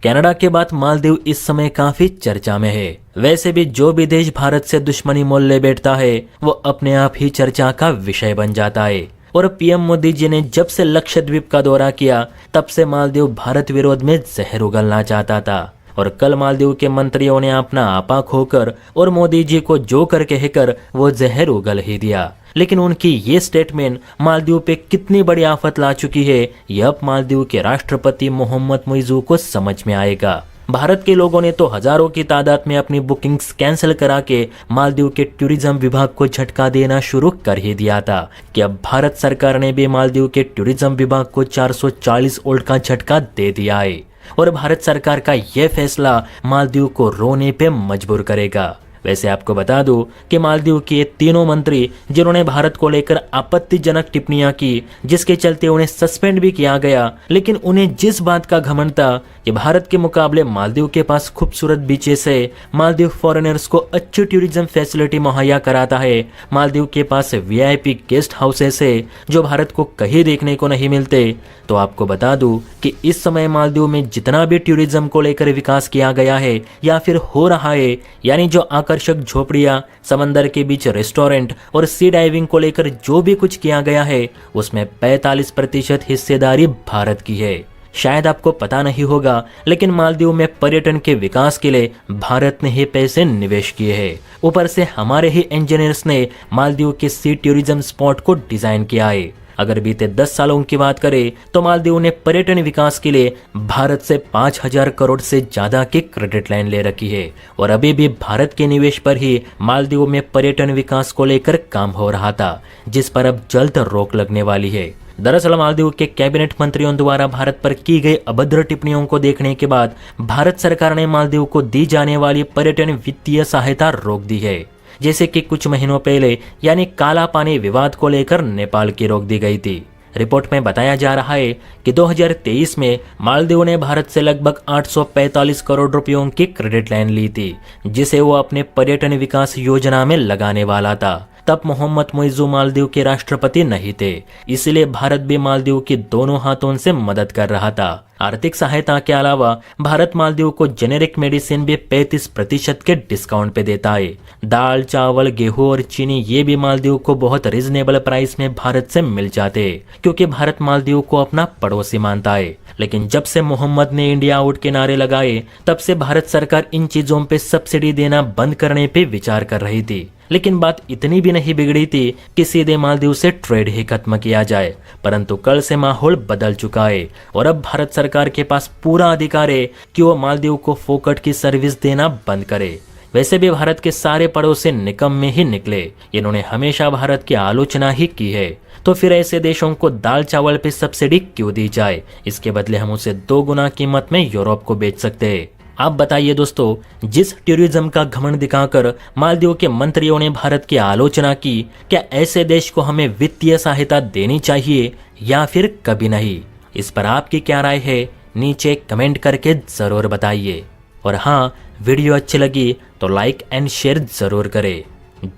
Canada के बाद मालदीव इस समय काफी चर्चा में है। वैसे भी जो भी देश भारत से दुश्मनी मोल ले बैठता है वो अपने आप ही चर्चा का विषय बन जाता है। और पीएम मोदी जी ने जब से लक्षद्वीप का दौरा किया तब से मालदीव भारत विरोध में जहर उगलना चाहता था। और कल मालदीव के मंत्रियों ने अपना आपा खोकर और मोदी जी को जो कर कहकर वो जहर उगल ही दिया। लेकिन उनकी ये स्टेटमेंट मालदीव पे कितनी बड़ी आफत ला चुकी है यह अब मालदीव के राष्ट्रपति मोहम्मद मुइज़ू को समझ में आएगा। भारत के लोगों ने तो हजारों की तादाद में अपनी बुकिंग्स कैंसिल करा के मालदीव के टूरिज्म विभाग को झटका देना शुरू कर ही दिया था कि अब भारत सरकार ने भी मालदीव के टूरिज्म विभाग को 440 वोल्ट का झटका दे दिया है। और भारत सरकार का यह फैसला मालदीव को रोने पे मजबूर करेगा। वैसे आपको बता दूं कि मालदीव के तीनों मंत्री जिन्होंने भारत को लेकर आपत्तिजनक टिप्पणियां की जिसके चलते उन्हें सस्पेंड भी किया गया, लेकिन उन्हें जिस बात का घमंड था कि भारत के मुकाबले मालदीव के पास खूबसूरत बीचेस है, मालदीव फॉरेनर्स को अच्छी टूरिज्म फैसिलिटी मुहैया कराता है, मालदीव के पास वीआईपी गेस्ट हाउसेस है जो भारत को कहीं देखने को नहीं मिलते। तो आपको बता दूं कि इस समय मालदीव में जितना भी टूरिज्म को लेकर विकास किया गया है या फिर हो रहा है, यानी जो आकर्षक झोपड़ियां, समंदर के बीच रेस्टोरेंट और सी डाइविंग को लेकर जो भी कुछ किया गया है उसमें 45% हिस्सेदारी भारत की है। शायद आपको पता नहीं होगा लेकिन मालदीव में पर्यटन के विकास के लिए भारत ने ही पैसे निवेश किए हैं। ऊपर से हमारे ही इंजीनियर्स ने मालदीव के सी टूरिज्म स्पॉट को डिजाइन किया है। अगर बीते 10 सालों की बात करें तो मालदीव ने पर्यटन विकास के लिए भारत से 5000 करोड़ से ज्यादा की क्रेडिट लाइन ले रखी है। और अभी भी भारत के निवेश पर ही मालदीव में पर्यटन विकास को लेकर काम हो रहा था, जिस पर अब जल्द रोक लगने वाली है। दरअसल मालदीव के कैबिनेट मंत्रियों द्वारा भारत पर की गई अभद्र टिप्पणियों को देखने के बाद भारत सरकार ने मालदीव को दी जाने वाली पर्यटन वित्तीय सहायता रोक दी है। जैसे कि कुछ महीनों पहले यानी काला पानी विवाद को लेकर नेपाल की रोक दी गई थी। रिपोर्ट में बताया जा रहा है कि 2023 में मालदीव ने भारत से लगभग 845 करोड़ रुपयों की क्रेडिट लाइन ली थी जिसे वो अपने पर्यटन विकास योजना में लगाने वाला था। तब मोहम्मद मुइज़ू मालदीव के राष्ट्रपति नहीं थे, इसलिए भारत भी मालदीव की दोनों हाथों से मदद कर रहा था। आर्थिक सहायता के अलावा भारत मालदीव को जेनेरिक मेडिसिन भी 35% के डिस्काउंट पे देता है। दाल, चावल, गेहूं और चीनी ये भी मालदीव को बहुत रिजनेबल प्राइस में भारत से मिल जाते हैं क्योंकि भारत मालदीव को अपना पड़ोसी मानता है। लेकिन जब से मोहम्मद ने इंडिया आउट के नारे लगाए तब से भारत सरकार इन चीजों पे सब्सिडी देना बंद करने पे विचार कर रही थी। लेकिन बात इतनी भी नहीं बिगड़ी थी कि सीधे मालदीव से ट्रेड ही खत्म किया जाए, परंतु कल से माहौल बदल चुका है और अब भारत सरकार के पास पूरा अधिकार है कि वो मालदीव को फोकट की सर्विस देना बंद करे। वैसे भी भारत के सारे पड़ोसी निकम्मे ही निकले, इन्होंने हमेशा भारत की आलोचना ही की है। तो फिर ऐसे देशों को दाल चावल पे सब्सिडी क्यों दी जाए? इसके बदले हम उसे 2 गुना कीमत में यूरोप को बेच सकते हैं। आप बताइए दोस्तों, जिस टूरिज्म का घमंड दिखाकर मालदीव के मंत्रियों ने भारत की आलोचना की, क्या ऐसे देश को हमें वित्तीय सहायता देनी चाहिए या फिर कभी नहीं? इस पर आपकी क्या राय है नीचे कमेंट करके जरूर बताइए। और हाँ, वीडियो अच्छी लगी तो लाइक एंड शेयर जरूर करें।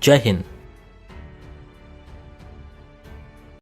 जय हिंद।